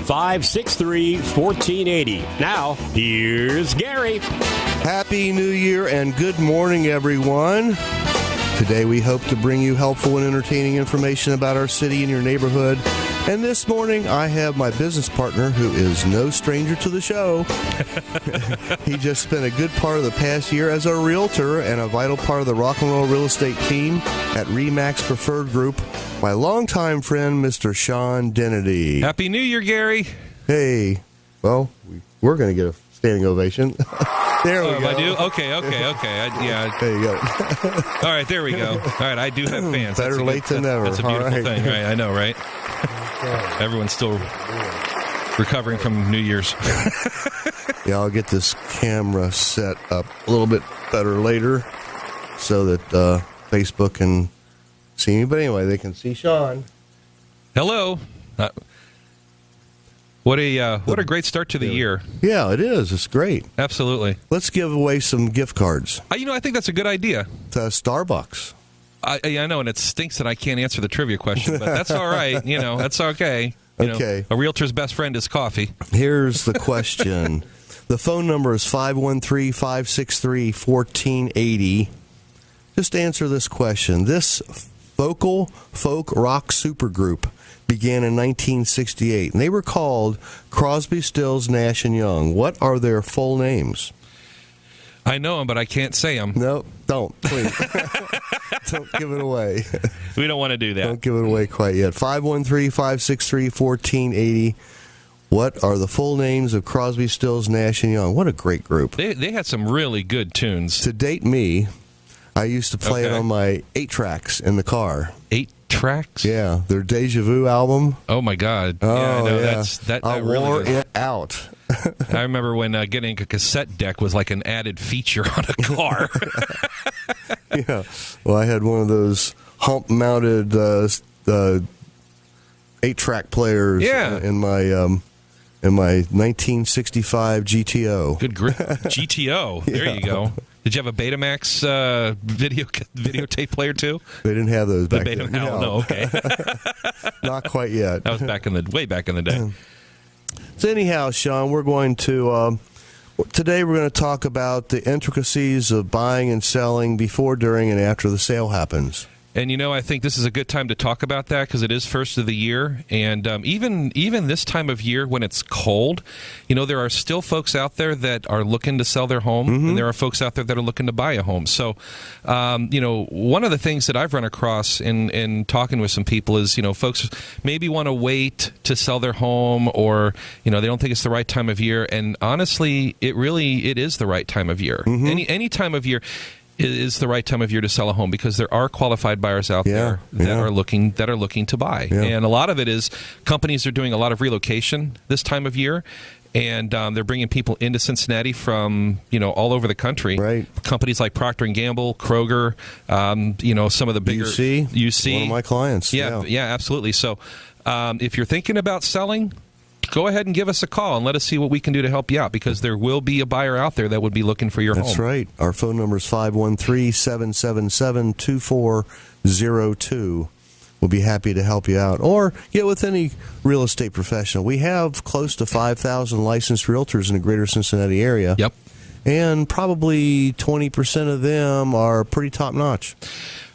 888-563-1480. Now, here's Gary. Happy New Year and good morning, everyone. Today we hope to bring you helpful and entertaining information about our city and your neighborhood. And this morning I have my business partner who is no stranger to the show. He just spent a good part of the past year as a realtor and a vital part of the rock and roll real estate team at REMAX Preferred Group. My longtime friend, Mr. Sean Dennedy. Happy New Year, Gary. Hey. Well, we're going to get a standing ovation. There we go. I do? Okay. Yeah. There you go. All right, there we go. All right, I do have fans. Better late than never. That's a beautiful thing, right? I know, right? Everyone's still recovering from New Year's. Yeah, I'll get this camera set up a little bit better later so that Facebook can see me. But anyway, they can see Sean. Hello. What a great start to the year. Yeah, it is. It's great. Absolutely. Let's give away some gift cards. I think that's a good idea. To Starbucks. I know, and it stinks that I can't answer the trivia question, but that's all right. That's okay. Okay. A realtor's best friend is coffee. Here's the question. The phone number is 513-563-1480. Just answer this question. This vocal folk rock supergroup began in 1968, and they were called Crosby, Stills, Nash & Young. What are their full names? I know them, but I can't say them. No, don't, please. Don't give it away. We don't want to do that. Don't give it away quite yet. 513-563-1480. What are the full names of Crosby, Stills, Nash & Young? What a great group. They had some really good tunes. To date me, I used to play it on my 8-tracks in the car. 8 tracks? Yeah, their Deja Vu album. Oh, my God. Oh, yeah, I know. yeah. I really wore is. it out. I remember when getting a cassette deck was like an added feature on a car. Yeah. Well, I had one of those hump-mounted 8-track players in my 1965 GTO. Good grip. GTO. There you go. Did you have a Betamax videotape player too? They didn't have those back then. No, okay. Not quite yet. That was way back in the day. So anyhow, Sean, we're going to today we're going to talk about the intricacies of buying and selling before, during, and after the sale happens. And, I think this is a good time to talk about that because it is first of the year. And even this time of year when it's cold, there are still folks out there that are looking to sell their home, and there are folks out there that are looking to buy a home. So, one of the things that I've run across in talking with some people is, folks maybe want to wait to sell their home or, they don't think it's the right time of year. And honestly, it is the right time of year. Any time of year is the right time of year to sell a home because there are qualified buyers out there that are looking to buy. Yeah. And a lot of it is companies are doing a lot of relocation this time of year. And they're bringing people into Cincinnati from, all over the country. Right. Companies like Procter & Gamble, Kroger, some of the bigger... UC. One of my clients. Yeah, absolutely. So if you're thinking about selling, go ahead and give us a call and let us see what we can do to help you out because there will be a buyer out there that would be looking for your home. That's right. Our phone number is 513-777-2402. We'll be happy to help you out or get with any real estate professional. We have close to 5,000 licensed realtors in the greater Cincinnati area. Yep. And probably 20% of them are pretty top-notch.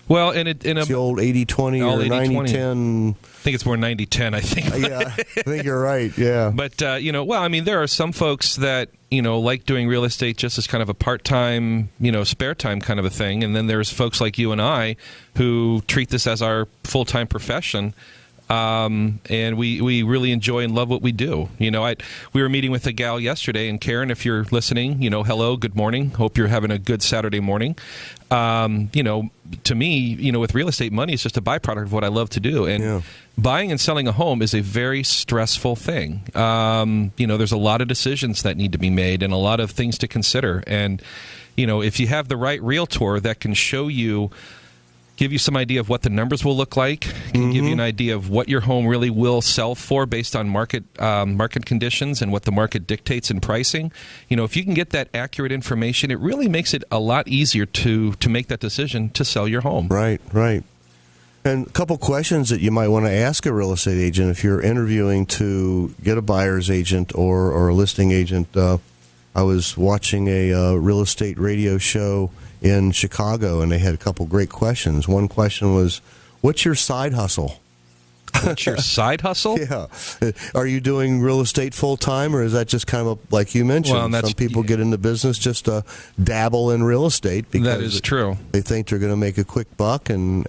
Well, it's the old 80-20 or 90-10. I think it's more 90-10, I think. Yeah, I think you're right, yeah. But, there are some folks that, like doing real estate just as kind of a part-time, spare time kind of a thing. And then there's folks like you and I who treat this as our full-time profession. And we really enjoy and love what we do. We were meeting with a gal yesterday, and Karen, if you're listening, hello, good morning. Hope you're having a good Saturday morning. To me, with real estate, money is just a byproduct of what I love to do. And buying and selling a home is a very stressful thing. There's a lot of decisions that need to be made and a lot of things to consider. And, if you have the right realtor that can show you, give you some idea of what the numbers will look like, can give you an idea of what your home really will sell for based on market conditions and what the market dictates in pricing. If you can get that accurate information, it really makes it a lot easier to make that decision to sell your home. Right. And a couple questions that you might want to ask a real estate agent if you're interviewing to get a buyer's agent or a listing agent. I was watching a real estate radio show in Chicago, and they had a couple great questions. One question was, what's your side hustle? What's your side hustle? Yeah. Are you doing real estate full time, or is that just kind of like you mentioned? Some people get into business just to dabble in real estate because that is true. They think they're going to make a quick buck, and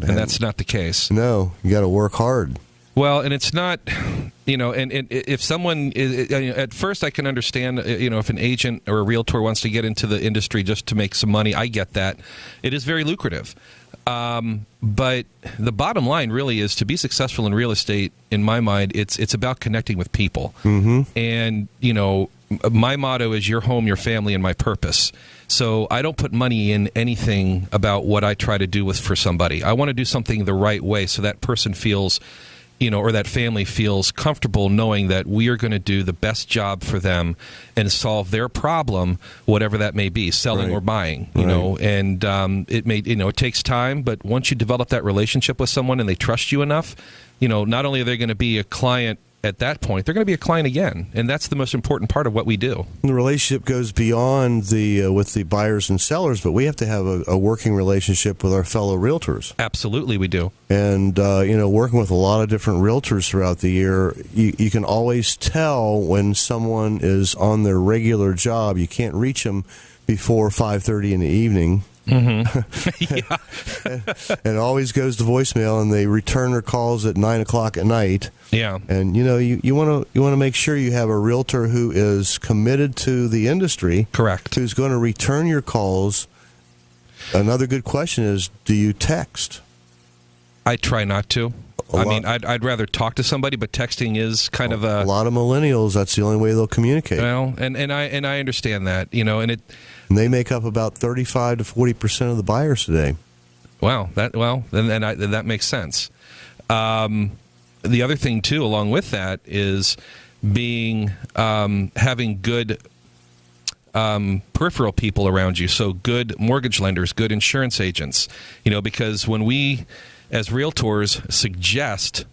that's not the case. No, you got to work hard. Well, and it's not, and if someone is, at first I can understand, if an agent or a realtor wants to get into the industry just to make some money, I get that. It is very lucrative. But the bottom line really is to be successful in real estate, in my mind, it's about connecting with people. Mm-hmm. And, my motto is your home, your family, and my purpose. So I don't put money in anything about what I try to do for somebody. I want to do something the right way so that person feels, or that family feels comfortable knowing that we are going to do the best job for them and solve their problem, whatever that may be, selling or buying, and it may, it takes time, but once you develop that relationship with someone and they trust you enough, not only are they going to be a client at that point, they're going to be a client again, and that's the most important part of what we do. The relationship goes beyond with the buyers and sellers, but we have to have a working relationship with our fellow realtors. Absolutely, we do. And working with a lot of different realtors throughout the year, you can always tell when someone is on their regular job. You can't reach them before 5:30 in the evening. Mm-hmm. Yeah. And it always goes to voicemail, and they return their calls at 9 o'clock at night. Yeah. And you want to make sure you have a realtor who is committed to the industry. Correct. Who's going to return your calls. Another good question is, do you text? I try not to. I'd rather talk to somebody, but texting is kind of a lot of millennials. That's the only way they'll communicate. Well, and I understand that, and they make up about 35 to 40% of the buyers today. Wow, that makes sense. The other thing too, along with that, is having good peripheral people around you. So good mortgage lenders, good insurance agents. Because when we, as realtors, suggest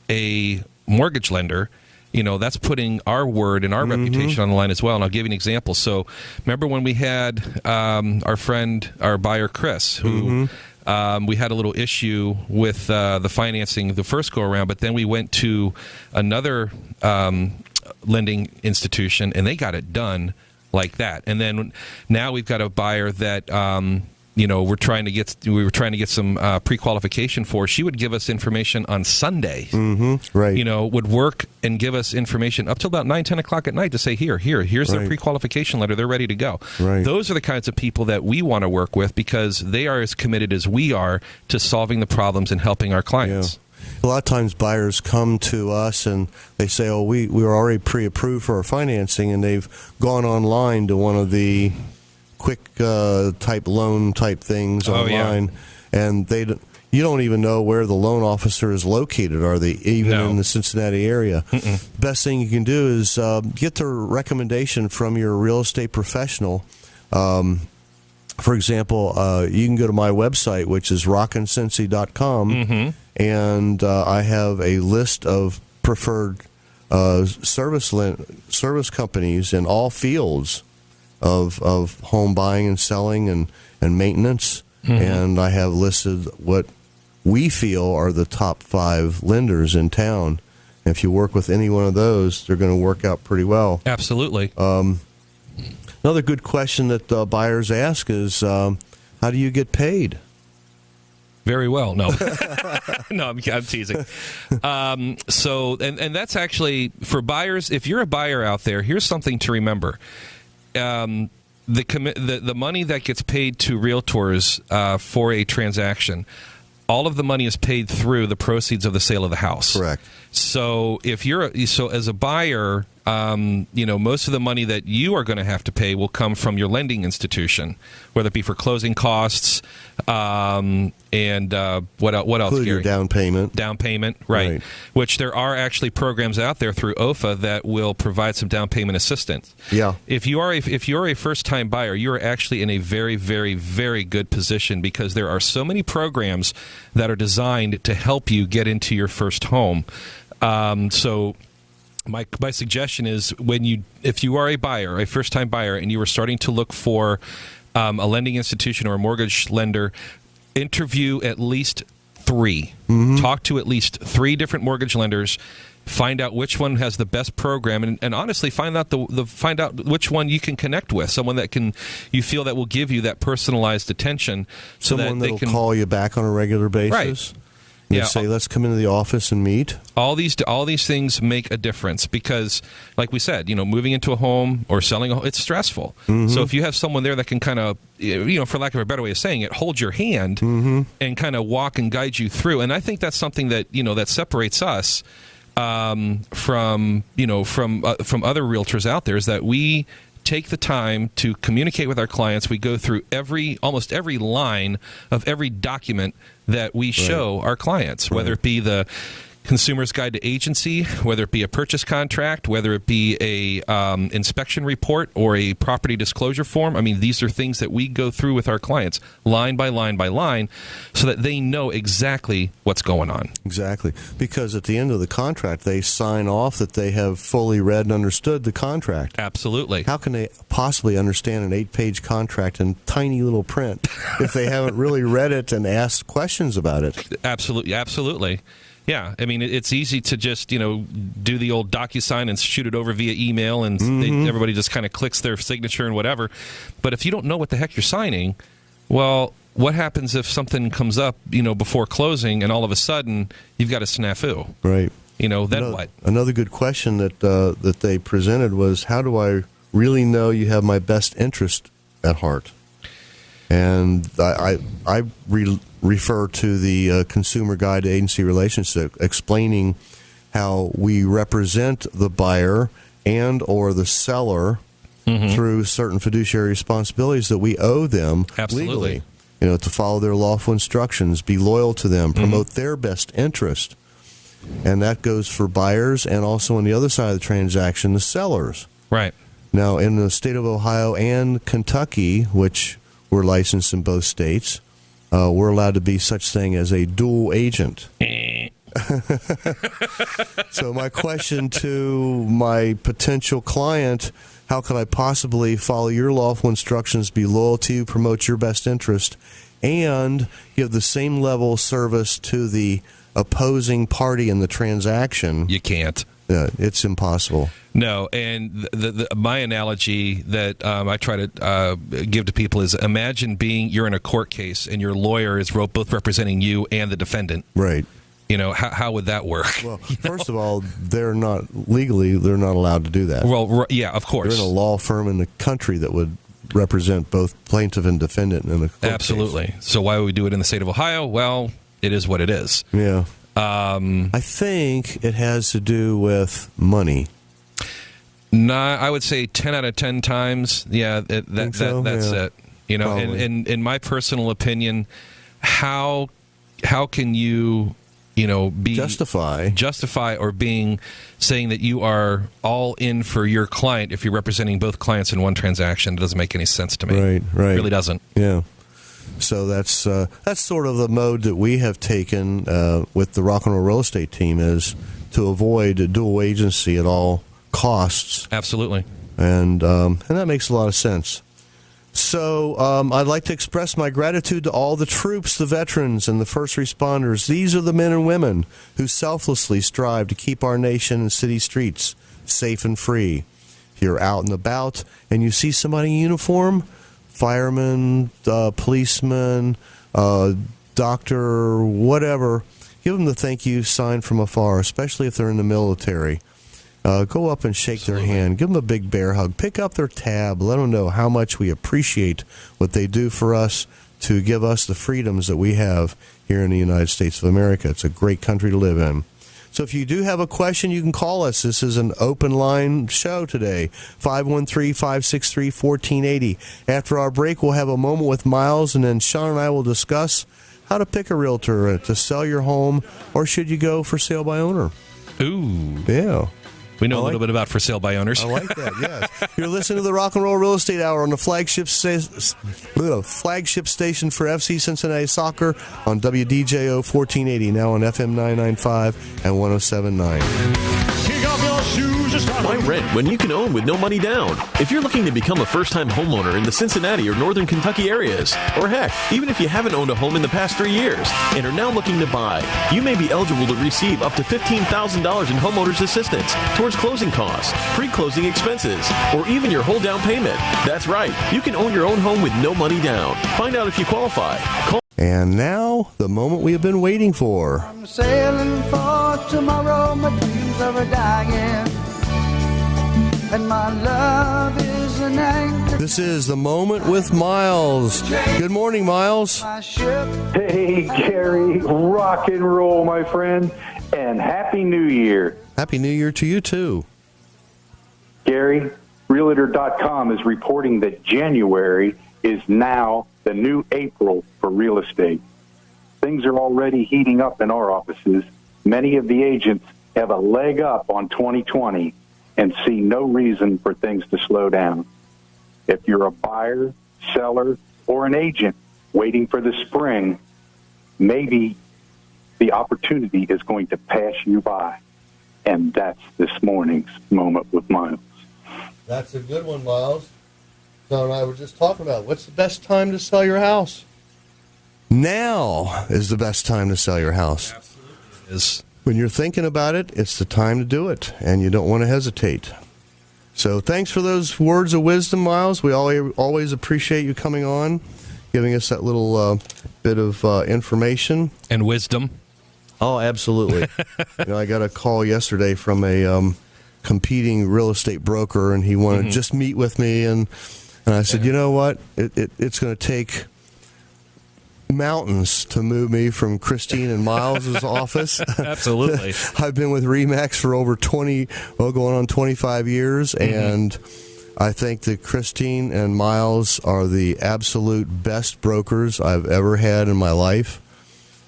a mortgage lender, that's putting our word and our reputation on the line as well. And I'll give you an example. So remember when we had our buyer, Chris, who we had a little issue with the financing the first go-around, but then we went to another lending institution, and they got it done like that. And then now we've got a buyer that we were trying to get some pre-qualification for. She would give us information on Sunday. Right. Would work and give us information up till about 9, 10 o'clock at night to say, here's their pre-qualification letter. They're ready to go. Right. Those are the kinds of people that we want to work with because they are as committed as we are to solving the problems and helping our clients. Yeah. A lot of times buyers come to us and they say, we were already pre-approved for our financing, and they've gone online to one of the quick type loan type things online, and you don't even know where the loan officer is located. Are they even in the Cincinnati area? Best thing you can do is get the recommendation from your real estate professional. For example, you can go to my website, which is rockincincy.com, and I have a list of preferred service companies in all fields of home buying and selling and maintenance. And I have listed what we feel are the top 5 lenders in town. And if you work with any one of those, they're going to work out pretty well. Absolutely. Another good question that buyers ask is, how do you get paid? Very well. No, no, I'm teasing. So that's actually for buyers. If you're a buyer out there, here's something to remember. The money that gets paid to realtors for a transaction, all of the money is paid through the proceeds of the sale of the house. Correct. So so as a buyer, most of the money that you are going to have to pay will come from your lending institution, whether it be for closing costs, and what else? Include Gary? your down payment. Down payment, right? Which there are actually programs out there through OFA that will provide some down payment assistance. Yeah. If you're a first time buyer, you are actually in a very, very, very good position because there are so many programs that are designed to help you get into your first home. So my suggestion is if you are a first time buyer, and you are starting to look for a lending institution or a mortgage lender, interview at least 3. Mm-hmm. Talk to at least 3 different mortgage lenders. Find out which one has the best program, and honestly, find out find out which one you can connect with. Someone that you feel that will give you that personalized attention, so someone that they can call you back on a regular basis. Right. And say, let's come into the office and meet. All these things make a difference because, like we said, moving into a home or selling a home, it's stressful. Mm-hmm. So if you have someone there that can kind of, for lack of a better way of saying it, hold your hand and kind of walk and guide you through. And I think that's something that that separates us from other realtors out there, is that we take the time to communicate with our clients. We go through almost every line of every document that we show our clients, whether it be the Consumer's Guide to Agency, whether it be a purchase contract, whether it be a inspection report or a property disclosure form. I mean, these are things that we go through with our clients line by line by line so that they know exactly what's going on. Exactly. Because at the end of the contract, they sign off that they have fully read and understood the contract. Absolutely. How can they possibly understand an 8-page contract in tiny little print if they haven't really read it and asked questions about it? Absolutely. Absolutely. Yeah, I mean, it's easy to just, do the old DocuSign and shoot it over via email, and everybody just kind of clicks their signature and whatever. But if you don't know what the heck you're signing, well, what happens if something comes up, before closing, and all of a sudden you've got a snafu? Right. Then what? Another good question that they presented was, how do I really know you have my best interest at heart? And I refer to the Consumer Guide to Agency Relationship, explaining how we represent the buyer and or the seller through certain fiduciary responsibilities that we owe them legally. To follow their lawful instructions, be loyal to them, promote their best interest. And that goes for buyers and also on the other side of the transaction, the sellers. Right. Now, in the state of Ohio and Kentucky, which we're licensed in both states, we're allowed to be such thing as a dual agent. So my question to my potential client, how could I possibly follow your lawful instructions, be loyal to you, promote your best interest, and give the same level of service to the opposing party in the transaction? You can't. It's impossible. No, and my analogy that I try to give to people is, imagine you're in a court case and your lawyer is both representing you and the defendant. Right. How would that work? Well, first of all, they're not allowed to do that. Well, yeah, of course. They're in a law firm in the country that would represent both plaintiff and defendant in a court Absolutely. case. So why would we do it in the state of Ohio? Well, it is what it is. Yeah. I think it has to do with money. I would say 10 out of 10 times. Yeah, that's it. And in my personal opinion, how can you be justify or saying that you are all in for your client if you're representing both clients in one transaction? It doesn't make any sense to me. Right. It really doesn't. Yeah. So that's sort of the mode that we have taken with the Rock and Roll Real Estate team, is to avoid dual agency at all costs. Absolutely. And that makes a lot of sense. So I'd like to express my gratitude to all the troops, the veterans, and the first responders. These are the men and women who selflessly strive to keep our nation and city streets safe and free. If you're out and about and you see somebody in uniform, fireman, policeman, doctor, whatever, give them the thank you sign from afar, especially if they're in the military. Go up and shake their hand. Give them a big bear hug. Pick up their tab. Let them know how much we appreciate what they do for us to give us the freedoms that we have here in the United States of America. It's a great country to live in. So if you do have a question, you can call us. This is an open line show today, 513-563-1480. After our break, we'll have a moment with Miles, and then Sean and I will discuss how to pick a realtor to sell your home, or should you go for sale by owner? Ooh. Yeah. We know a little bit about for sale by owners. I like that, yes. You're listening to the Rock and Roll Real Estate Hour on the flagship station for FC Cincinnati Soccer on WDJO 1480, now on FM 995 and 107.9. Why rent when you can own with no money down? If you're looking to become a first-time homeowner in the Cincinnati or Northern Kentucky areas, or heck, even if you haven't owned a home in the past 3 years and are now looking to buy, you may be eligible to receive up to $15,000 in homeowners assistance towards closing costs, pre-closing expenses, or even your whole down payment. That's right. You can own your own home with no money down. Find out if you qualify. And now, the moment we have been waiting for. I'm sailing for tomorrow, my dreams are dying, and my love is an anchor. This is the moment with Miles. Good morning, Miles. Hey, Gary, rock and roll, my friend, and Happy New Year. Happy New Year to you, too. Gary, Realtor.com is reporting that January is now the new April for real estate. Things are already heating up in our offices. Many of the agents have a leg up on 2020 and see no reason for things to slow down. If you're a buyer, seller, or an agent waiting for the spring, maybe the opportunity is going to pass you by. And that's this morning's Moment with Miles. That's a good one, Miles. John and I were just talking about what's the best time to sell your house. Now is the best time to sell your house. Absolutely it is. When you're thinking about it, it's the time to do it, and you don't want to hesitate. So thanks for those words of wisdom, Miles. We always appreciate you coming on, giving us that little bit of information. And wisdom. Oh, absolutely. I got a call yesterday from a competing real estate broker, and he wanted to just meet with me, and I said, you know what? It's going to take mountains to move me from Christine and Miles' office. Absolutely. I've been with REMAX for over going on 25 years, and I think that Christine and Miles are the absolute best brokers I've ever had in my life.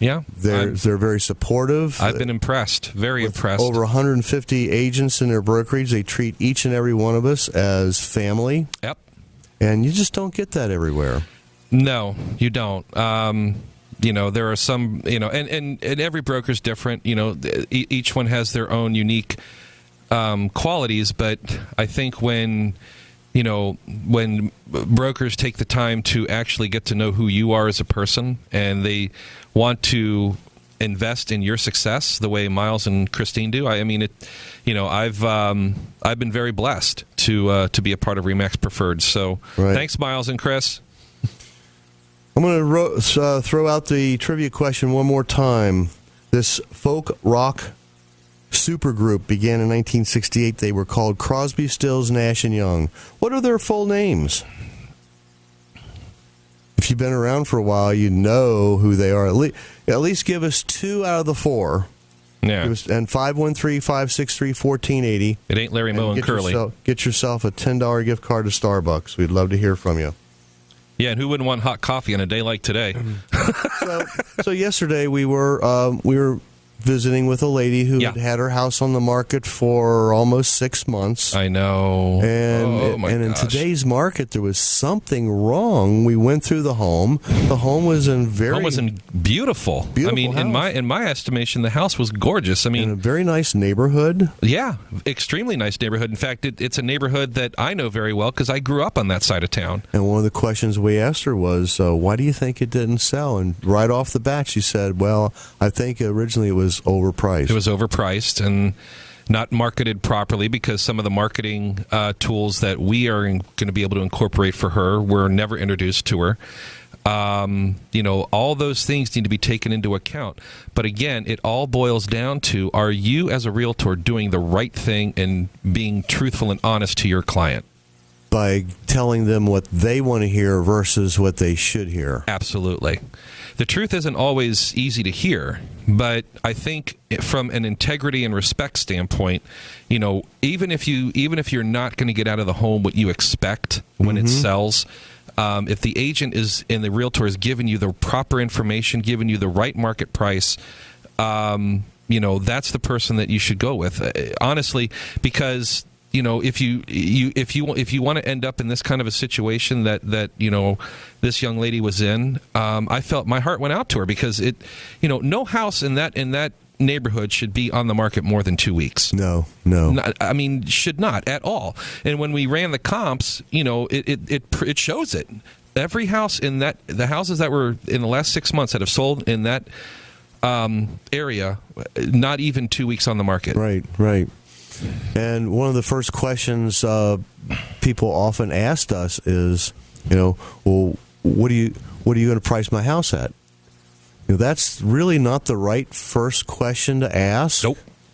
Yeah. They're very supportive. I've been impressed, very impressed. Over 150 agents in their brokerage. They treat each and every one of us as family. Yep. And you just don't get that everywhere. No, you don't. There are some, and every broker's different. Each one has their own unique qualities. But I think when brokers take the time to actually get to know who you are as a person, and they want to invest in your success the way Miles and Christine do. I've been very blessed to be a part of REMAX Preferred. So Thanks, Miles and Chris. I'm going to throw out the trivia question one more time. This folk rock supergroup began in 1968. They were called Crosby, Stills, Nash & Young. What are their full names? If you've been around for a while, you know who they are. At least give us 2 out of the 4. Yeah. And 513-563-1480. It ain't Larry Moe and Curly. Get yourself a $10 gift card to Starbucks. We'd love to hear from you. Yeah, and who wouldn't want hot coffee on a day like today? So yesterday we were visiting with a lady who had her house on the market for almost 6 months. I know. And in today's market, there was something wrong. We went through the home. The home was beautiful. I mean, house. in my estimation, the house was gorgeous. I mean, in a very nice neighborhood. Yeah, extremely nice neighborhood. In fact, it's a neighborhood that I know very well because I grew up on that side of town. And one of the questions we asked her was, why do you think it didn't sell? And right off the bat, she said, well, I think originally it was overpriced. It was overpriced and not marketed properly because some of the marketing tools that we are going to be able to incorporate for her were never introduced to her. All those things need to be taken into account. But again, it all boils down to, are you as a realtor doing the right thing and being truthful and honest to your client? by telling them what they want to hear versus what they should hear. Absolutely. The truth isn't always easy to hear, but I think from an integrity and respect standpoint, even if you're not going to get out of the home what you expect when it sells, if the agent and the realtor is giving you the proper information, giving you the right market price, that's the person that you should go with. Honestly, because if you want to end up in this kind of a situation that this young lady was in, I felt my heart went out to her, because no house in that neighborhood should be on the market more than 2 weeks. No. I mean, should not at all. And when we ran the comps, it shows it. Every house the houses that were in the last 6 months that have sold in that area, not even 2 weeks on the market. Right. And one of the first questions people often asked us is, well, what are you going to price my house at? That's really not the right first question to ask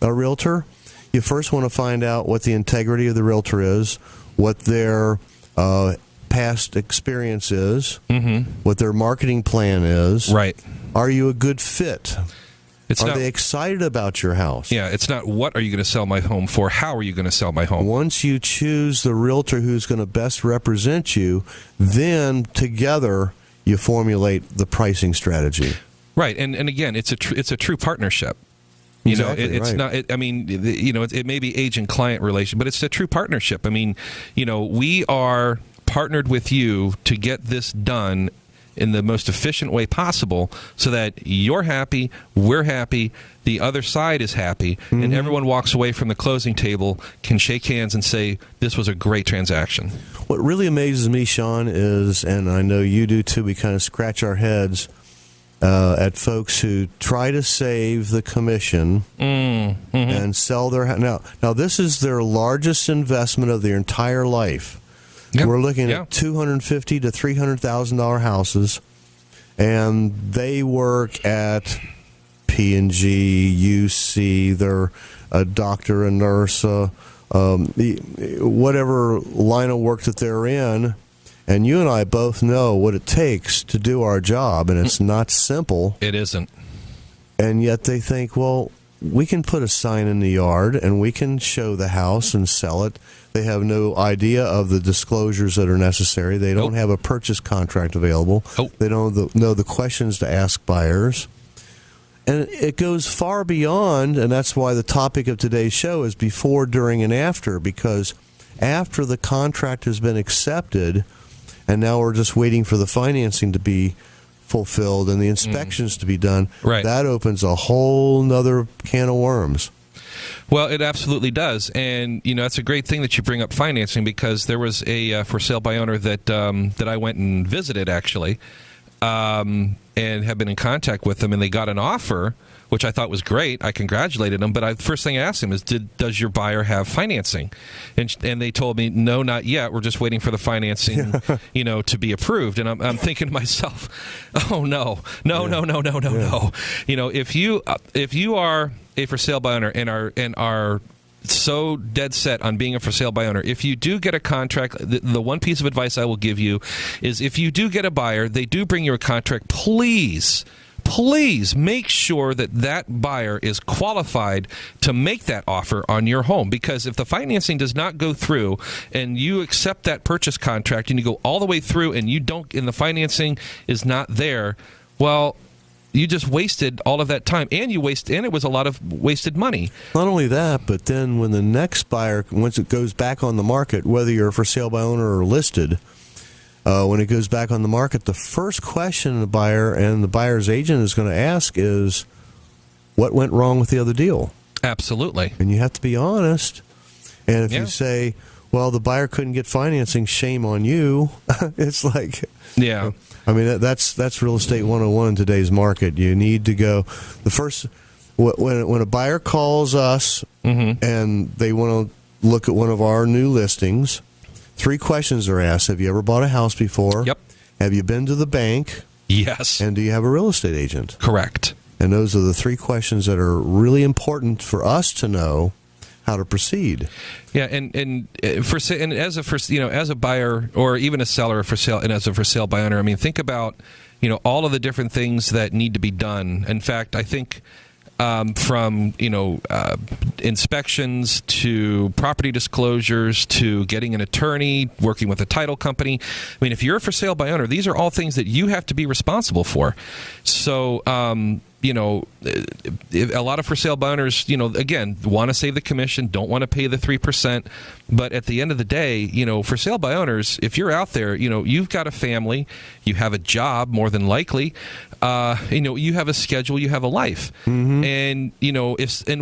a realtor. You first want to find out what the integrity of the realtor is, what their past experience is, what their marketing plan is. Right. Are you a good fit? Are they excited about your house? Yeah, it's not what are you going to sell my home for, how are you going to sell my home? Once you choose the realtor who's going to best represent you, then together you formulate the pricing strategy. Right, and again, it's a true partnership. Exactly, it's right. not. It may be agent-client relation, but it's a true partnership. I mean, we are partnered with you to get this done in the most efficient way possible, so that you're happy, we're happy, the other side is happy, and everyone walks away from the closing table, can shake hands and say, this was a great transaction. What really amazes me, Sean, is, and I know you do too, we kind of scratch our heads at folks who try to save the commission and sell their house. Now, this is their largest investment of their entire life. Yep. We're looking at $250,000 to $300,000 houses, and they work at P&G, UC. They're a doctor, a nurse, whatever line of work that they're in. And you and I both know what it takes to do our job, and it's not simple. It isn't. And yet they think, well, we can put a sign in the yard, and we can show the house and sell it. They have no idea of the disclosures that are necessary. They don't have a purchase contract available. They don't know the questions to ask buyers. And it goes far beyond, and that's why the topic of today's show is before, during, and after, because after the contract has been accepted, and now we're just waiting for the financing to be fulfilled and the inspections to be done, that opens a whole nother can of worms. Well, it absolutely does, and it's a great thing that you bring up financing, because there was a for sale by owner that I went and visited actually, and have been in contact with them, and they got an offer, which I thought was great. I congratulated them, but first thing I asked him is, does your buyer have financing? And they told me, no, not yet. We're just waiting for the financing, to be approved. And I'm thinking to myself, oh no. If you are a for sale by owner and are so dead set on being a for sale by owner, if you do get a contract, the one piece of advice I will give you is, if you do get a buyer, they do bring you a contract, please make sure that buyer is qualified to make that offer on your home. Because if the financing does not go through and you accept that purchase contract and you go all the way through and the financing is not there, well, you just wasted all of that time, and it was a lot of wasted money. Not only that, but then when the next buyer, once it goes back on the market, whether you're for sale by owner or listed, when it goes back on the market, the first question the buyer and the buyer's agent is going to ask is, what went wrong with the other deal? Absolutely. And you have to be honest. And if you say, well, the buyer couldn't get financing, shame on you, it's like... Yeah. I mean, that's real estate 101 in today's market. You need to go... The first... When a buyer calls us and they want to look at one of our new listings... 3 questions are asked. Have you ever bought a house before? Yep. Have you been to the bank? Yes. And do you have a real estate agent? Correct. And those are the 3 questions that are really important for us to know how to proceed. Yeah, and as a buyer or even a seller for sale, and as a for sale by owner, I mean, think about all of the different things that need to be done. In fact, I think from inspections to property disclosures to getting an attorney, working with a title company. I mean, if you're a for sale by owner, these are all things that you have to be responsible for. So, a lot of for sale by owners, again, want to save the commission, don't want to pay the 3%. But at the end of the day, for sale by owners, if you're out there, you've got a family, you have a job, more than likely, you have a schedule, you have a life. Mm-hmm. And,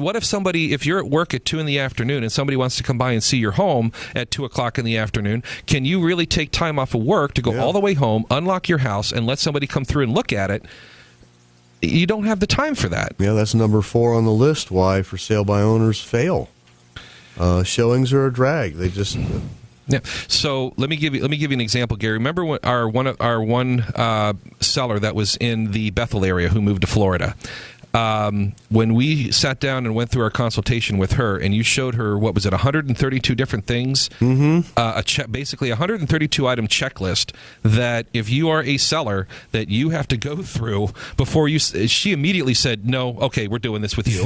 what if you're at work at 2 p.m. and somebody wants to come by and see your home at 2 o'clock in the afternoon, can you really take time off of work to go all the way home, unlock your house, and let somebody come through and look at it? You don't have the time for that. Yeah, that's number 4 on the list. Why for sale by owners fail? Showings are a drag. They just. Yeah. So let me give you an example, Gary. Remember when our one seller that was in the Bethel area who moved to Florida. When we sat down and went through our consultation with her, and you showed her, 132 different things, basically a 132 item checklist that if you are a seller that you have to go through before you. She immediately said, "No, okay, we're doing this with you."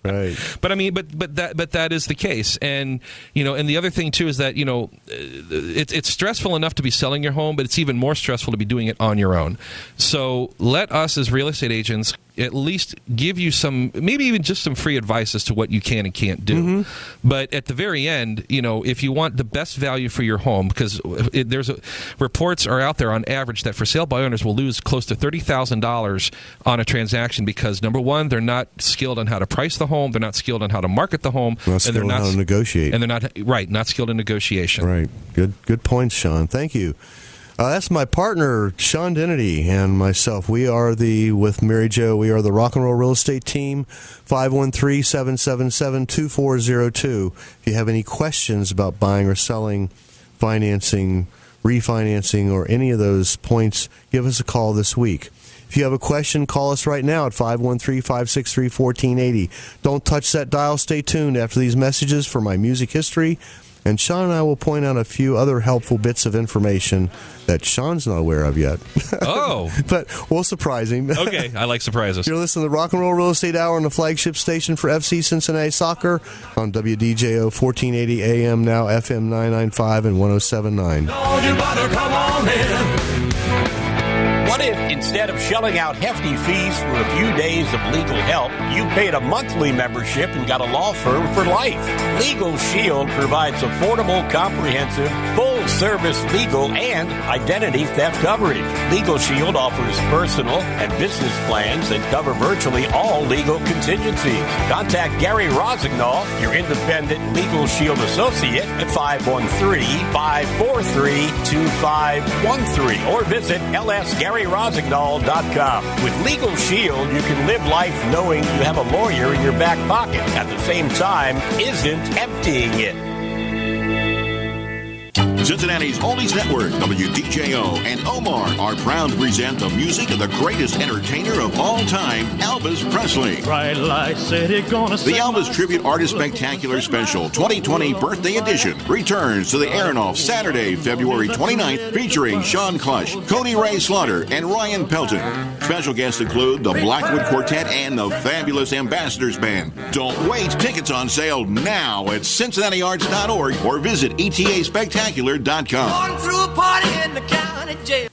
Right. But I mean, but that is the case, and and the other thing too is that it's stressful enough to be selling your home, but it's even more stressful to be doing it on your own. So let us as real estate agents at least give you some, maybe even just some free advice as to what you can and can't do. Mm-hmm. But at the very end, if you want the best value for your home, because reports are out there on average that for sale by owners will lose close to $30,000 on a transaction because, number one, they're not skilled on how to price the home, they're not skilled on how to market the home, and they're not how to negotiate. And they're not skilled in negotiation. Right. Good points, Sean. Thank you. That's my partner, Sean Dennedy, and myself. We are with Mary Jo, we are the Rock and Roll Real Estate Team, 513-777-2402. If you have any questions about buying or selling, financing, refinancing, or any of those points, give us a call this week. If you have a question, call us right now at 513-563-1480. Don't touch that dial. Stay tuned after these messages for my music history. And Sean and I will point out a few other helpful bits of information that Sean's not aware of yet. Oh. But we'll surprise him. Okay, I like surprises. You're listening to the Rock and Roll Real Estate Hour on the flagship station for FC Cincinnati Soccer on WDJO 1480 AM, now FM 995 and 107.9. Oh, you better come on in. What if instead of shelling out hefty fees for a few days of legal help, you paid a monthly membership and got a law firm for life? Legal Shield provides affordable, comprehensive, full-service legal and identity theft coverage. Legal Shield offers personal and business plans that cover virtually all legal contingencies. Contact Gary Rossignol, your independent Legal Shield associate, at 513-543-2513 or visit lsgaryrosignol.com. With Legal Shield, you can live life knowing you have a lawyer in your back pocket. At the same time, isn't emptying it. Cincinnati's Oldies Network, WDJO, and Omar are proud to present the music of the greatest entertainer of all time, Elvis Presley. Bright light city gonna the Elvis Tribute Artist Spectacular Special 2020 Birthday Edition returns to the Aronoff Saturday, February 29th, featuring Sean Clush, Cody Ray Slaughter, and Ryan Pelton. Special guests include the Blackwood Quartet and the fabulous Ambassadors Band. Don't wait. Tickets on sale now at CincinnatiArts.org or visit ETASpectacular.com.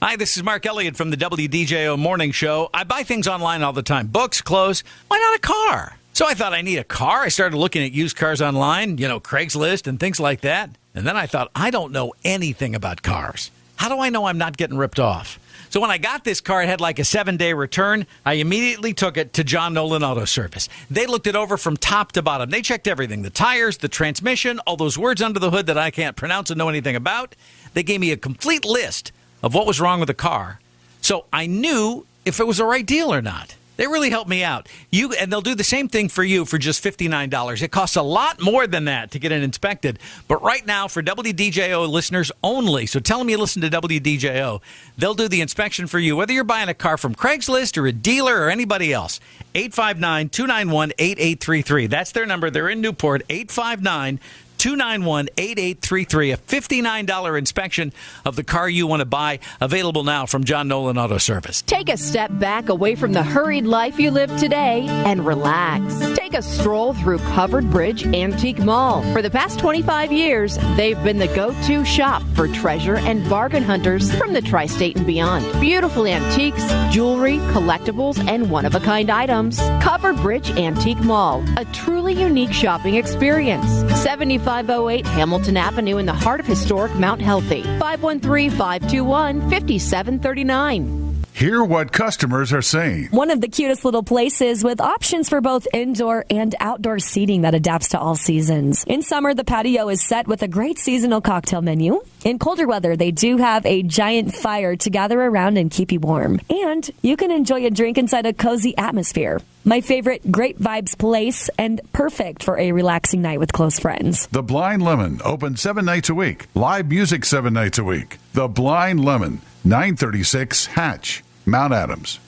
Hi, this is Mark Elliott from the WDJO Morning Show. I buy things online all the time. Books, clothes. Why not a car? So I thought I need a car. I started looking at used cars online, Craigslist and things like that. And then I thought, I don't know anything about cars. How do I know I'm not getting ripped off? So when I got this car, it had like a 7-day return. I immediately took it to John Nolan Auto Service. They looked it over from top to bottom. They checked everything, the tires, the transmission, all those words under the hood that I can't pronounce and know anything about. They gave me a complete list of what was wrong with the car. So I knew if it was the right deal or not. They really help me out. And they'll do the same thing for you for just $59. It costs a lot more than that to get it inspected. But right now, for WDJO listeners only, so tell them you listen to WDJO, they'll do the inspection for you, whether you're buying a car from Craigslist or a dealer or anybody else. 859-291-8833. That's their number. They're in Newport. 859-291-8833. A $59 inspection of the car you want to buy. Available now from John Nolan Auto Service. Take a step back away from the hurried life you live today and relax. Take a stroll through Covered Bridge Antique Mall. For the past 25 years, they've been the go-to shop for treasure and bargain hunters from the tri-state and beyond. Beautiful antiques, jewelry, collectibles, and one-of-a-kind items. Covered Bridge Antique Mall, a truly unique shopping experience. 7508 Hamilton Avenue in the heart of historic Mount Healthy. 513-521-5739. Hear what customers are saying. One of the cutest little places with options for both indoor and outdoor seating that adapts to all seasons. In summer, the patio is set with a great seasonal cocktail menu. In colder weather, they do have a giant fire to gather around and keep you warm. And you can enjoy a drink inside a cozy atmosphere. My favorite, great vibes place and perfect for a relaxing night with close friends. The Blind Lemon, open 7 nights a week. Live music 7 nights a week. The Blind Lemon, 936 Hatch, Mount Adams.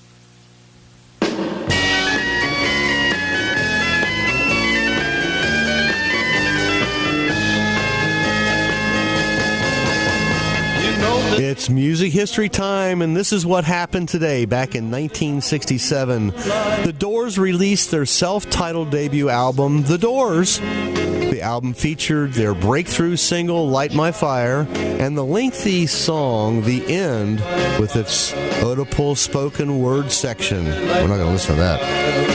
It's music history time, and this is what happened today. Back in 1967, the Doors released their self-titled debut album, The Doors. The album featured their breakthrough single, Light My Fire, and the lengthy song, The End, with its Oedipal spoken word section. We're not going to listen to that.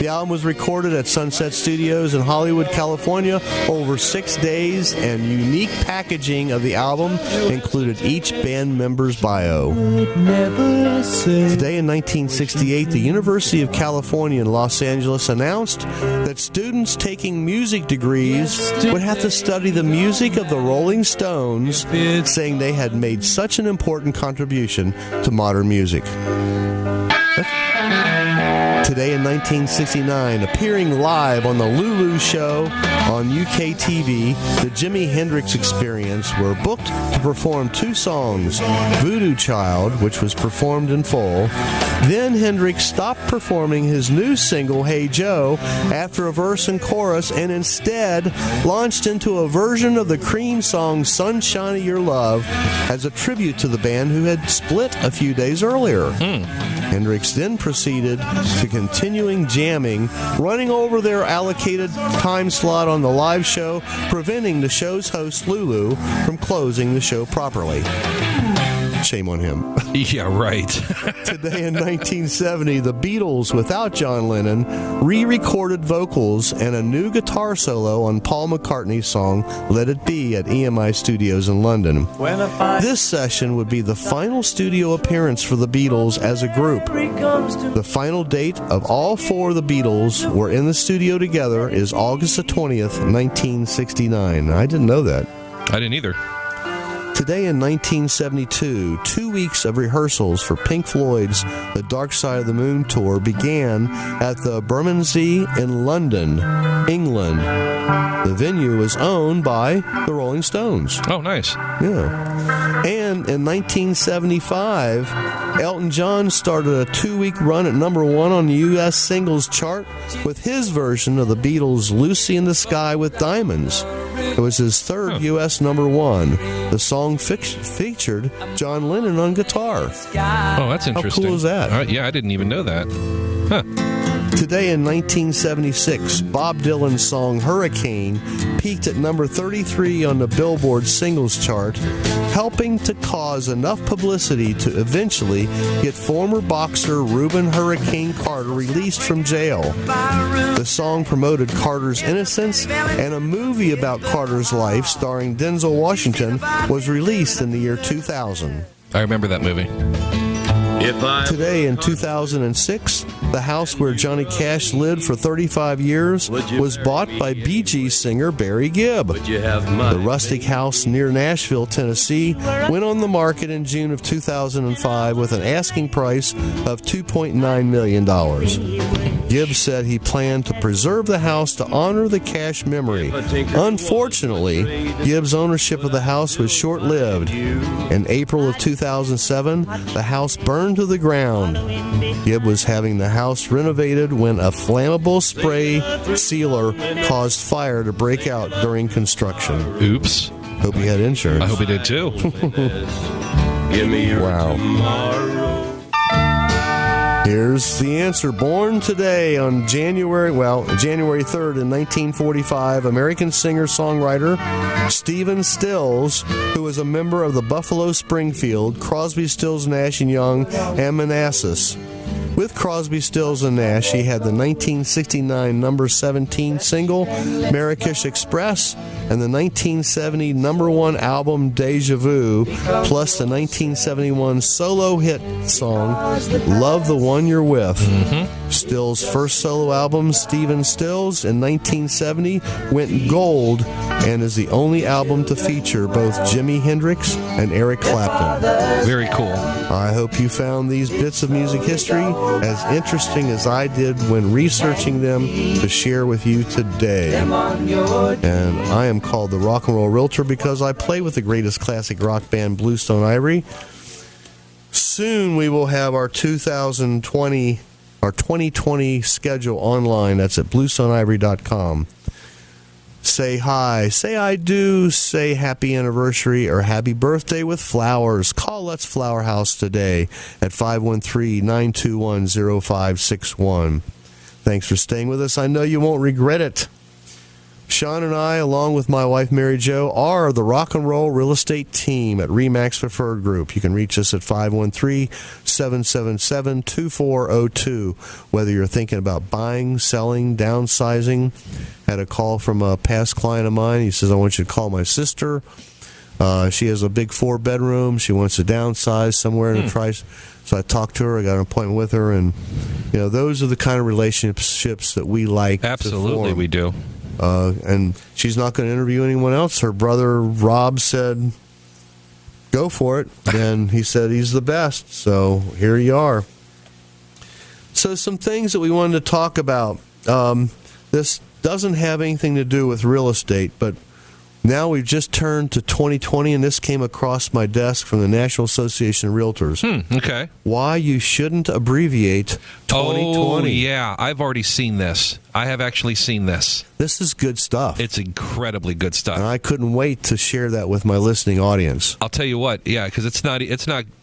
The album was recorded at Sunset Studios in Hollywood, California, over 6 days, and unique packaging of the album included each band member's bio. Today in 1968, the University of California in Los Angeles announced that students taking music degrees would have to study the music of the Rolling Stones, saying they had made such an important contribution to modern music. Today in 1969, appearing live on the Lulu Show on UK TV, the Jimi Hendrix Experience were booked to perform 2 songs, Voodoo Child, which was performed in full. Then Hendrix stopped performing his new single, Hey Joe, after a verse and chorus, and instead launched into a version of the Cream song Sunshine of Your Love as a tribute to the band who had split a few days earlier. Hendrix then proceeded to continuing jamming, running over their allocated time slot on the live show, preventing the show's host, Lulu, from closing the show properly. Shame on him. Yeah, right. Today in 1970, the Beatles, without John Lennon, re-recorded vocals and a new guitar solo on Paul McCartney's song Let It Be at EMI Studios in London. This session would be the final studio appearance for the Beatles as a group. The final date of all 4 of the Beatles were in the studio together is August the 20th, 1969. I didn't know that. I didn't either. Today in 1972, 2 weeks of rehearsals for Pink Floyd's The Dark Side of the Moon tour began at the Bermondsey in London, England. The venue was owned by the Rolling Stones. Oh, nice. Yeah. And in 1975, Elton John started a 2-week run at number 1 on the U.S. singles chart with his version of the Beatles' Lucy in the Sky with Diamonds. It was his 3rd U.S. number 1. The song featured John Lennon on guitar. Oh, that's interesting. How cool is that? Yeah, I didn't even know that. Huh. Today in 1976, Bob Dylan's song Hurricane peaked at number 33 on the Billboard singles chart, helping to cause enough publicity to eventually get former boxer Reuben Hurricane Carter released from jail. The song promoted Carter's innocence, and a movie about Carter's life starring Denzel Washington was released in the year 2000. I remember that movie. Today in 2006, the house where Johnny Cash lived for 35 years was bought by Bee Gees singer Barry Gibb. The rustic house near Nashville, Tennessee, went on the market in June of 2005 with an asking price of $2.9 million. Gibb said he planned to preserve the house to honor the Cash memory. Unfortunately, Gibb's ownership of the house was short-lived. In April of 2007, the house burned to the ground. Gibb was having the house renovated when a flammable spray sealer caused fire to break out during construction. Oops. Hope he had insurance. I hope he did too. Wow. Here's the answer. Born today on January 3rd in 1945, American singer-songwriter Stephen Stills, who was a member of the Buffalo Springfield, Crosby, Stills, Nash & Young, and Manassas. With Crosby, Stills, and Nash, he had the 1969 number 17 single, Marrakesh Express, and the 1970 number 1 album, Deja Vu, plus the 1971 solo hit song, Love the One You're With. Stills' first solo album, Stephen Stills, in 1970, went gold and is the only album to feature both Jimi Hendrix and Eric Clapton. Very cool. I hope you found these bits of music history as interesting as I did when researching them to share with you today. And I am called the Rock and Roll Realtor because I play with the greatest classic rock band, Bluestone Ivory. Soon we will have our 2020 schedule online. That's at bluestoneivory.com. Say hi, say I do, say happy anniversary or happy birthday with flowers. Call Let's Flower House today at 513-921-0561. Thanks for staying with us. I know you won't regret it. Sean and I, along with my wife Mary Jo, are the Rock and Roll Real Estate Team at REMAX Preferred Group. You can reach us at 513-777-2402. Whether you're thinking about buying, selling, downsizing. Had a call from a past client of mine. He says, I want you to call my sister. She has a big 4-bedroom. She wants to downsize somewhere in the price. So I talked to her. I got an appointment with her. And, those are the kind of relationships that we like. Absolutely, we do. And she's not going to interview anyone else. Her brother, Rob, said, go for it. And he said he's the best. So here you are. So some things that we wanted to talk about. This doesn't have anything to do with real estate, but now we've just turned to 2020, and this came across my desk from the National Association of Realtors. Okay. Why you shouldn't abbreviate 2020. Oh, yeah. I've already seen this. I have actually seen this. This is good stuff. It's incredibly good stuff. And I couldn't wait to share that with my listening audience. I'll tell you what, yeah, because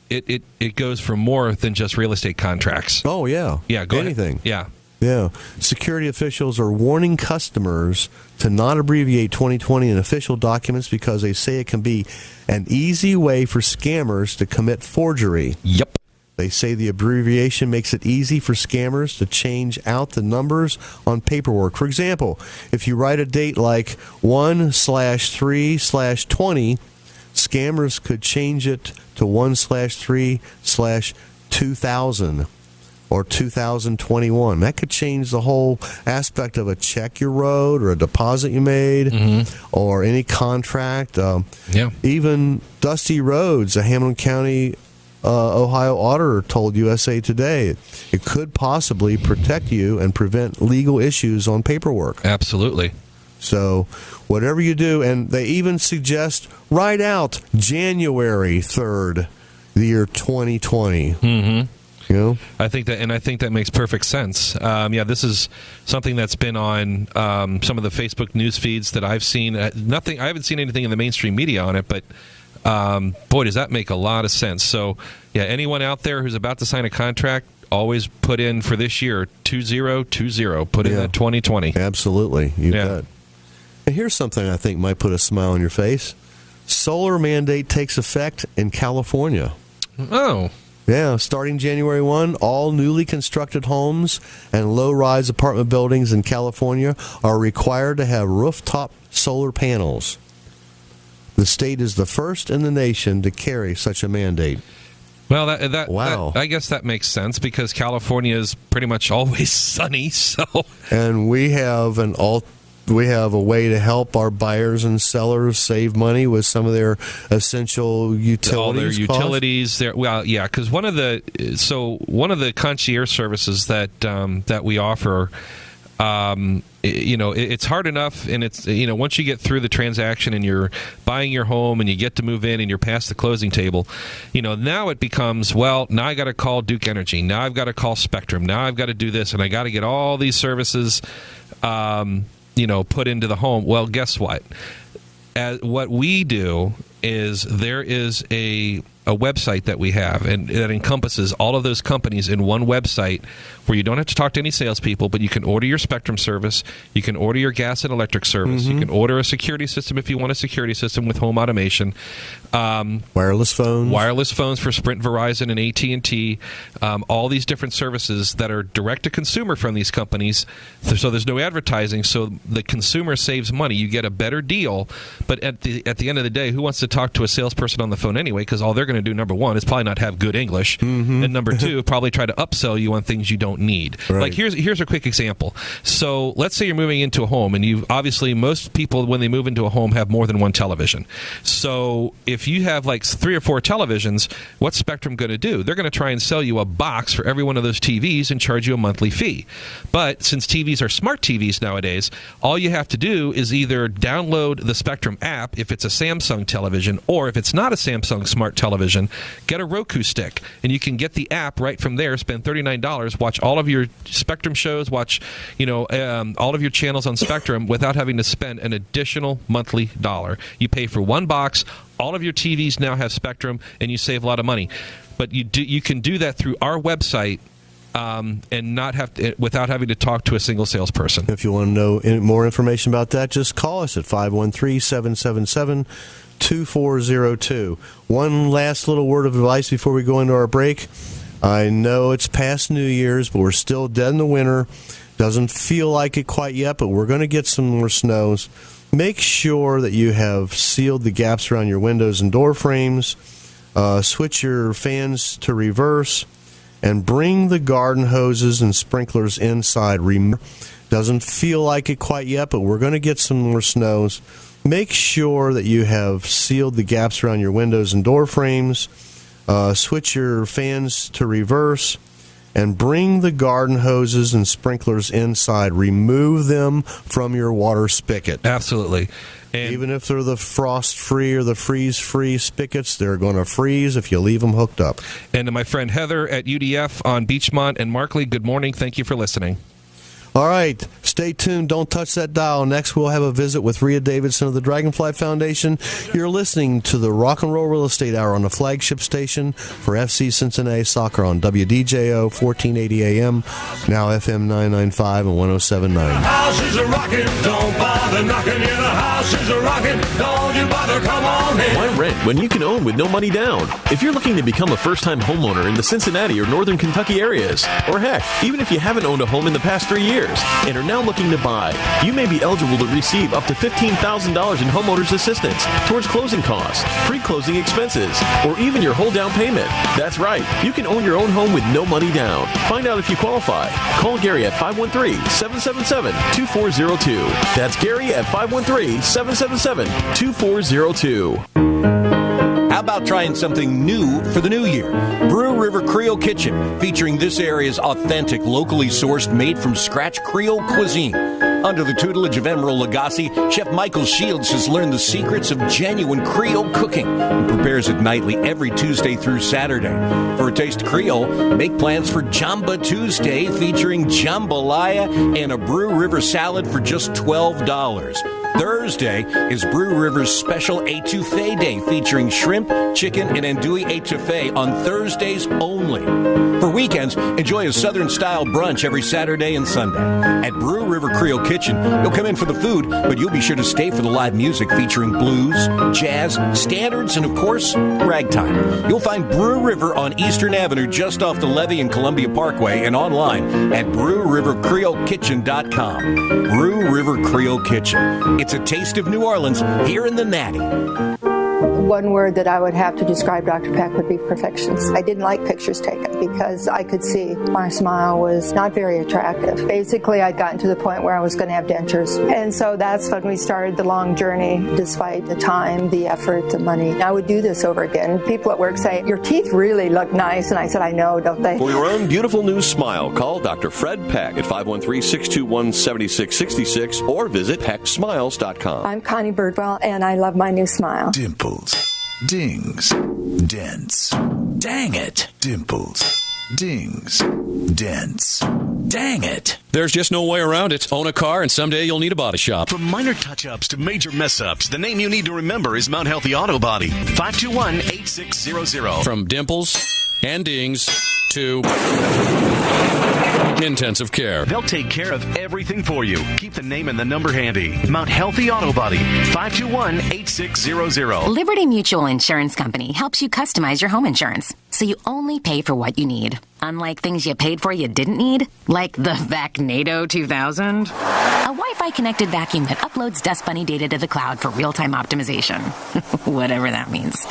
it goes for more than just real estate contracts. Oh, yeah. Yeah, go anything. ahead. Yeah. Yeah. Security officials are warning customers to not abbreviate 2020 in official documents because they say it can be an easy way for scammers to commit forgery. Yep. They say the abbreviation makes it easy for scammers to change out the numbers on paperwork. For example, if you write a date like 1/3/20, scammers could change it to 1/3/2000. Or 2021. That could change the whole aspect of a check you wrote or a deposit you made or any contract. Even Dusty Rhodes, a Hamilton County, Ohio auditor, told USA Today it could possibly protect you and prevent legal issues on paperwork. Absolutely. So whatever you do, and they even suggest write out January 3rd, the year 2020. I think that makes perfect sense. This is something that's been on some of the Facebook news feeds that I've seen. I haven't seen anything in the mainstream media on it, but boy, does that make a lot of sense. So, yeah, anyone out there who's about to sign a contract, always put in for this year 2020. Put in that 2020. Absolutely, you bet. And here's something I think might put a smile on your face: solar mandate takes effect in California. Oh. Yeah, starting January 1, all newly constructed homes and low-rise apartment buildings in California are required to have rooftop solar panels. The state is the first in the nation to carry such a mandate. Well, wow. I guess that makes sense because California is pretty much always sunny. So, and we have a way to help our buyers and sellers save money with some of their essential utilities. All their costs. utilities. Because one of the concierge services that we offer. It's hard enough, and it's once you get through the transaction and you're buying your home and you get to move in and you're past the closing table, now it becomes, now I got to call Duke Energy, now I've got to call Spectrum, now I've got to do this, and I got to get all these services put into the home. Well, guess what? What we do is there is a website that we have, and that encompasses all of those companies in one website where you don't have to talk to any salespeople, but you can order your Spectrum service, you can order your gas and electric service, you can order a security system if you want a security system with home automation. Wireless phones for Sprint, Verizon, and AT&T. All these different services that are direct to consumer from these companies. So there's no advertising, so the consumer saves money. You get a better deal, but at the end of the day, who wants to talk to a salesperson on the phone anyway? Because all they're going to do, number one, is probably not have good English, and number two, probably try to upsell you on things you don't need. Right. Like here's a quick example. So let's say you're moving into a home, and most people when they move into a home have more than one television. So if you have like 3 or 4 televisions, what's Spectrum going to do? They're going to try and sell you a box for every one of those TVs and charge you a monthly fee. But since TVs are smart TVs nowadays, all you have to do is either download the Spectrum app if it's a Samsung television, or if it's not a Samsung smart television, get a Roku stick, and you can get the app right from there, spend $39, watch all of your Spectrum shows, watch all of your channels on Spectrum without having to spend an additional monthly $1. You pay for one box, all of your TVs now have Spectrum, and you save a lot of money. But you can do that through our website and not without having to talk to a single salesperson. If you want to know more information about that, just call us at 513-777-2402. One last little word of advice before we go into our break. I know it's past New Year's, but we're still dead in the winter. Doesn't feel like it quite yet, but we're going to get some more snows. Make sure that you have sealed the gaps around your windows and door frames. Switch your fans to reverse, and bring the garden hoses and sprinklers inside. Doesn't feel like it quite yet, but we're going to get some more snows. Make sure that you have sealed the gaps around your windows and door frames. Switch your fans to reverse, and bring the garden hoses and sprinklers inside. Remove them from your water spigot. Absolutely. And even if they're the frost-free or the freeze-free spigots, they're going to freeze if you leave them hooked up. And to my friend Heather at UDF on Beachmont and Markley, good morning. Thank you for listening. All right, stay tuned. Don't touch that dial. Next, we'll have a visit with Rhea Davidson of the Dragonfly Foundation. You're listening to the Rock and Roll Real Estate Hour on the flagship station for FC Cincinnati Soccer on WDJO 1480 AM, now FM 995 and 107.9. The house is a-rockin', don't bother knocking in. The house is a-rockin', don't you bother, come on in. Why rent when you can own with no money down? If you're looking to become a first-time homeowner in the Cincinnati or Northern Kentucky areas, or heck, even if you haven't owned a home in the past 3 years, and are now looking to buy, you may be eligible to receive up to $15,000 in homeowners assistance towards closing costs, pre-closing expenses, or even your whole down payment. That's right, you can own your own home with no money down. Find out if you qualify. Call Gary at 513-777-2402. That's Gary at 513-777-2402. How about trying something new for the new year? Brew River Creole Kitchen, featuring this area's authentic, locally sourced, made-from-scratch Creole cuisine. Under the tutelage of Emerald Lagasse, Chef Michael Shields has learned the secrets of genuine Creole cooking and prepares it nightly every Tuesday through Saturday. For a taste of Creole, make plans for Jamba Tuesday, featuring jambalaya and a Brew River salad for just $12. Thursday is Brew River's special etouffee day, featuring shrimp, chicken, and andouille etouffee on Thursdays only. For weekends, enjoy a Southern-style brunch every Saturday and Sunday. At Brew River Creole Kitchen, you'll come in for the food, but you'll be sure to stay for the live music featuring blues, jazz, standards, and, of course, ragtime. You'll find Brew River on Eastern Avenue just off the Levee and Columbia Parkway, and online at brewrivercreolekitchen.com. Brew River Creole Kitchen. It's a taste of New Orleans here in the Natty. One word that I would have to describe Dr. Peck would be perfections. I didn't like pictures taken because I could see my smile was not very attractive. Basically, I'd gotten to the point where I was going to have dentures. And so that's when we started the long journey, despite the time, the effort, the money. I would do this over again. People at work say, your teeth really look nice. And I said, I know, don't they? For your own beautiful new smile, call Dr. Fred Peck at 513-621-7666 or visit pecksmiles.com. I'm Connie Birdwell, and I love my new smile. Dimples. Dings. Dents. Dang it. Dimples. Dings. Dents. Dang it. There's just no way around it. Own a car and someday you'll need a body shop. From minor touch-ups to major mess-ups, the name you need to remember is Mount Healthy Auto Body. 521-8600. From dimples and dings to intensive care. They'll take care of everything for you. Keep the name and the number handy. Mount Healthy Auto Body. 521-8600. Liberty Mutual Insurance Company helps you customize your home insurance, so you only pay for what you need. Unlike things you paid for you didn't need, like the Vacnado 2000. A Wi-Fi connected vacuum that uploads Dust Bunny data to the cloud for real-time optimization. Whatever that means.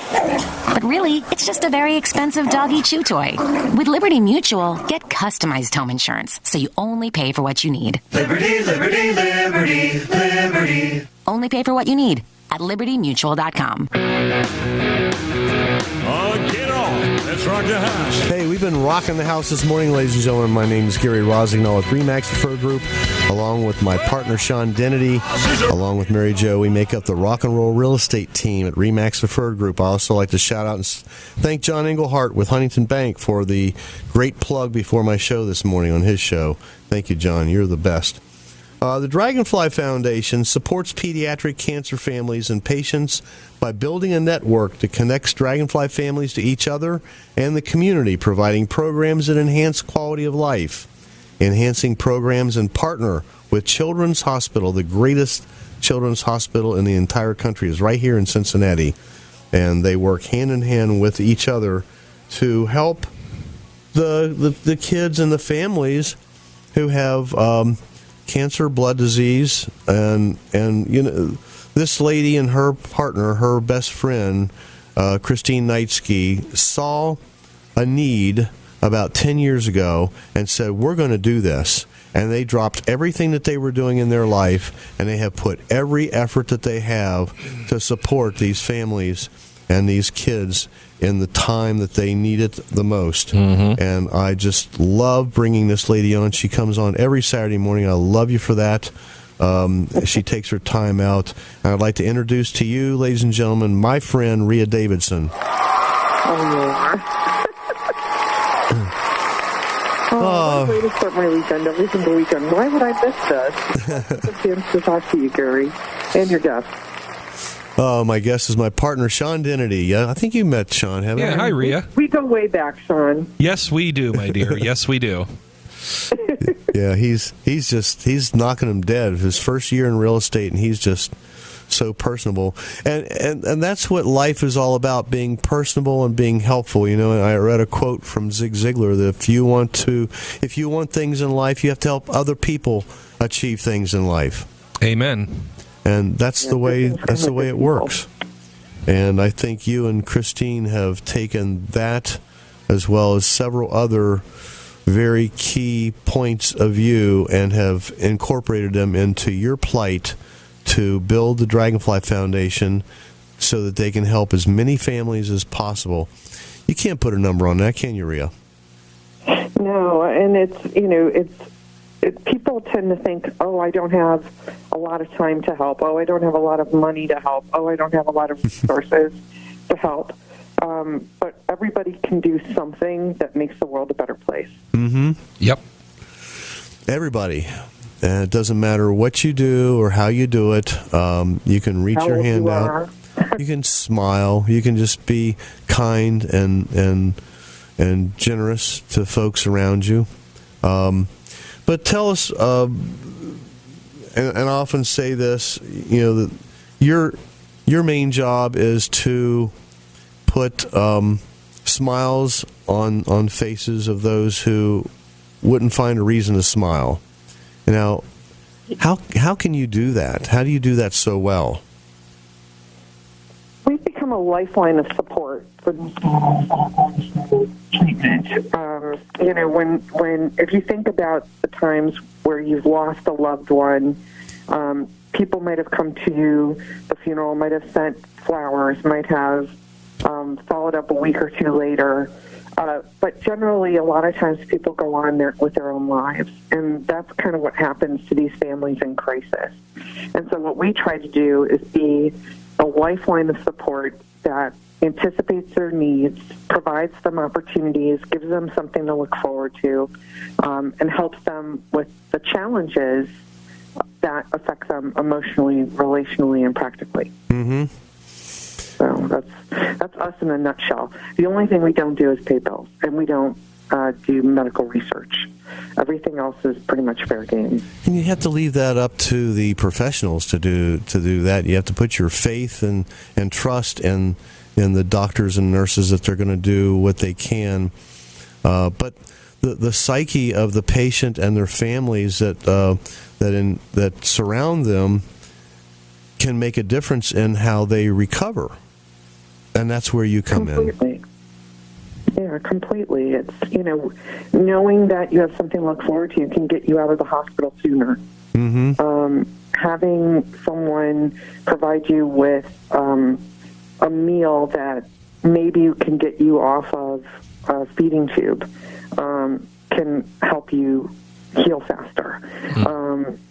But really, it's just a very expensive doggy chew toy. With Liberty Mutual, get customized home insurance, so you only pay for what you need. Liberty, liberty, liberty, liberty. Only pay for what you need at libertymutual.com. Get on. Let's rock the house. Hey, we've been rocking the house this morning, ladies and gentlemen. My name is Gary Rossignol with REMAX Preferred Group, along with my partner Sean Dennedy, along with Mary Jo. We make up the rock and roll real estate team at REMAX Preferred Group. I also like to shout out and thank John Englehart with Huntington Bank for the great plug before my show this morning on his show. Thank you, John. You're the best. The Dragonfly Foundation supports pediatric cancer families and patients by building a network that connects Dragonfly families to each other and the community, providing programs that enhance quality of life, enhancing programs and partner with Children's Hospital. The greatest children's hospital in the entire country is right here in Cincinnati, and they work hand in hand with each other to help the kids and the families who have cancer, blood disease, and you know, this lady and her partner, her best friend, Christine Knightsky, saw a need about 10 years ago and said, we're going to do this. And they dropped everything that they were doing in their life, and they have put every effort that they have to support these families and these kids in the time that they need it the most. Mm-hmm. And I just love bringing this lady on. She comes on every Saturday morning. I love you for that. She takes her time out. And I'd like to introduce to you, ladies and gentlemen, my friend, Rhea Davidson. What a way to start my weekend, every single weekend. Why would I miss this? It's a chance to talk to you, Gary, and your guest. Oh, my guest is my partner, Sean Dennedy. Yeah, I think you met Sean, haven't you? Yeah, hi, Rhea. We go way back, Sean. Yes, we do, my dear. Yes, we do. Yeah, he's knocking him dead. His first year in real estate, and he's just so personable. And that's what life is all about, being personable and being helpful. You know, and I read a quote from Zig Ziglar that if you want things in life, you have to help other people achieve things in life. Amen. And that's the way it works. And I think you and Christine have taken that, as well as several other very key points of view, and have incorporated them into your plight to build the Dragonfly Foundation so that they can help as many families as possible. You can't put a number on that, can you, Rhea? No, and people tend to think, oh, I don't have a lot of time to help. Oh, I don't have a lot of money to help. Oh, I don't have a lot of resources to help. But everybody can do something that makes the world a better place. Mm-hmm. Yep. Everybody. And it doesn't matter what you do or how you do it. You can reach your hand out. You can smile. You can just be kind and generous to folks around you. But tell us, and I often say this, you know, that your main job is to put smiles on faces of those who wouldn't find a reason to smile. Now, how can you do that? How do you do that so well? We've become become a lifeline of support for these families that are going through treatment. When if you think about the times where you've lost a loved one, people might have come to you, the funeral might have sent flowers, might have followed up a week or two later. But generally, a lot of times people go on with their own lives, and that's kind of what happens to these families in crisis. And so what we try to do is be a lifeline of support that anticipates their needs, provides them opportunities, gives them something to look forward to, and helps them with the challenges that affect them emotionally, relationally, and practically. Mm-hmm. So that's us in a nutshell. The only thing we don't do is pay bills, and we don't do medical research. Everything else is pretty much fair game. And you have to leave that up to the professionals to do that. You have to put your faith and trust in the doctors and nurses that they're going to do what they can. But the psyche of the patient and their families that surround them can make a difference in how they recover. And that's where you come in. Yeah, completely. It's, knowing that you have something to look forward to can get you out of the hospital sooner. Mm-hmm. Having someone provide you with a meal that maybe can get you off of a feeding tube can help you heal faster.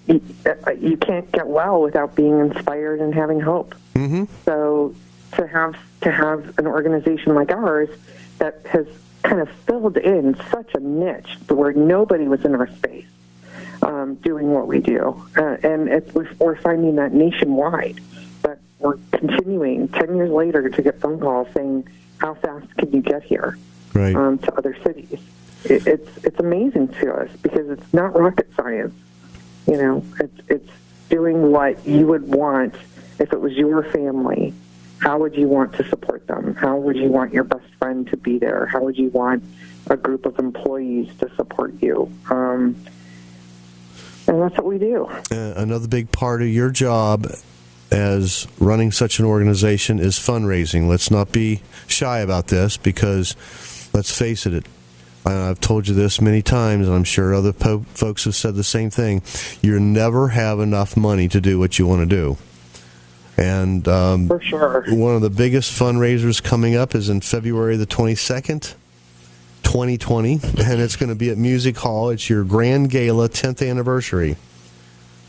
You can't get well without being inspired and having hope. Mm-hmm. So to have an organization like ours that has kind of filled in such a niche where nobody was in our space doing what we do, and we're finding that nationwide. But we're continuing 10 years later to get phone calls saying, "How fast can you get here?" Right. To other cities. It's amazing to us because it's not rocket science. It's doing what you would want if it was your family. How would you want to support them? How would you want your best friend to be there? How would you want a group of employees to support you? And that's what we do. Another big part of your job as running such an organization is fundraising. Let's not be shy about this because, let's face it, I've told you this many times, and I'm sure other folks have said the same thing. You never have enough money to do what you want to do. And for sure, one of the biggest fundraisers coming up is in February the 22nd, 2020, and it's going to be at Music Hall. It's your Grand Gala 10th anniversary.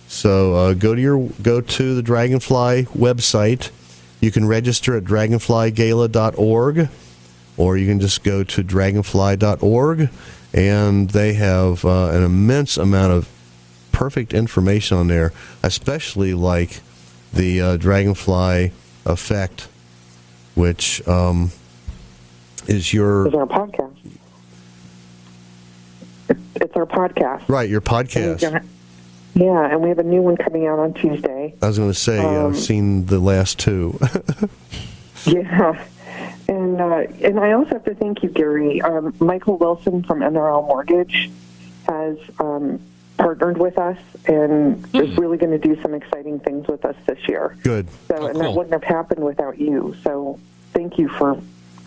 So go to the Dragonfly website. You can register at dragonflygala.org, or you can just go to dragonfly.org, and they have an immense amount of perfect information on there, especially like the Dragonfly Effect, which is our podcast. It's our podcast. Right, your podcast. Yeah, and we have a new one coming out on Tuesday. I was going to say, I've seen the last two. Yeah. And I also have to thank you, Gary. Michael Wilson from NRL Mortgage has partnered with us and is really going to do some exciting things with us this year. Good. So, and that wouldn't have happened without you. So thank you for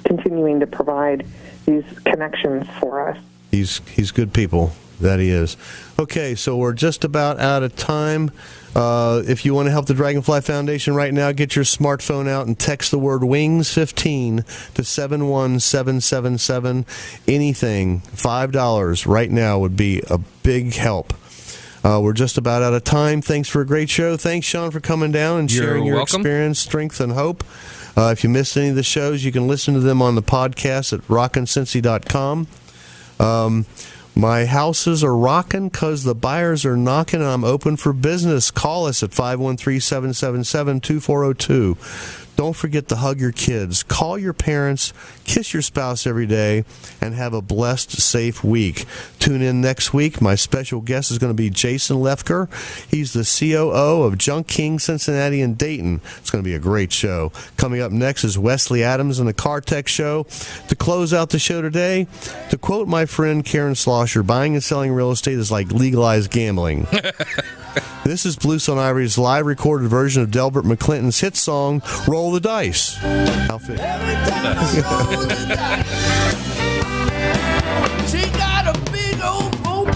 continuing to provide these connections for us. He's good people. That he is. Okay, so we're just about out of time. If you want to help the Dragonfly Foundation right now, get your smartphone out and text the word WINGS15 to 71777. Anything, $5 right now would be a big help. We're just about out of time. Thanks for a great show. Thanks, Sean, for coming down and sharing your experience, strength, and hope. If you missed any of the shows, you can listen to them on the podcast at rockincincy.com. My houses are rocking because the buyers are knocking, and I'm open for business. Call us at 513-777-2402. Don't forget to hug your kids. Call your parents. Kiss your spouse every day. And have a blessed, safe week. Tune in next week. My special guest is going to be Jason Lefker. He's the COO of Junk King, Cincinnati, and Dayton. It's going to be a great show. Coming up next is Wesley Adams and the Car Tech Show. To close out the show today, to quote my friend Karen Slosher, buying and selling real estate is like legalized gambling. This is Blue Stone Ivory's live recorded version of Delbert McClinton's hit song, Roll the Dice. How fitting. She got a big old mobile.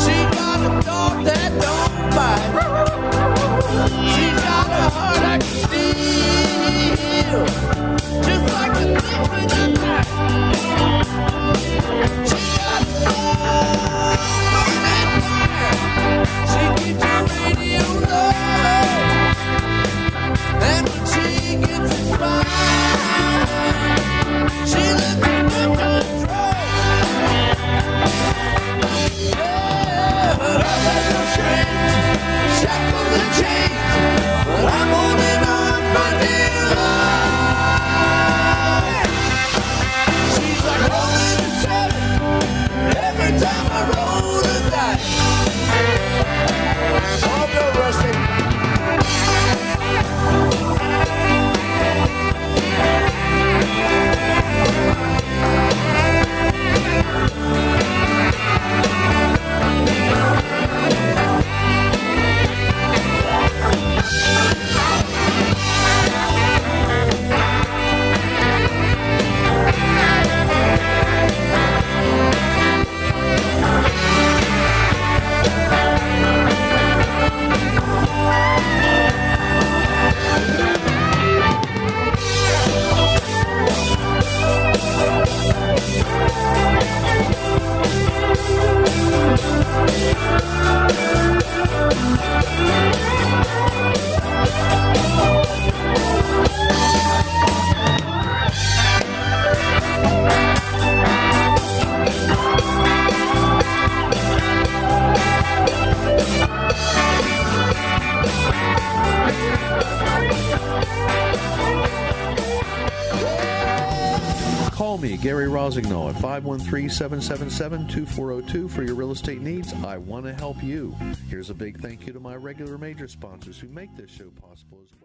She got a dog that don't bite. She got a heart I can feel, just like the thief in the night. She got soul burning fire. She keeps the radio low, and when she gets inspired, she lives in good control. Yeah, but I got no strength, shackles and chains, but I'm holding on for dear life. She's like rolling a 7 every time I roll the dice. Oh, go Rusty. Call me, Gary Rossignol, at 513-777-2402 for your real estate needs. I want to help you. Here's a big thank you to my regular major sponsors who make this show possible as well.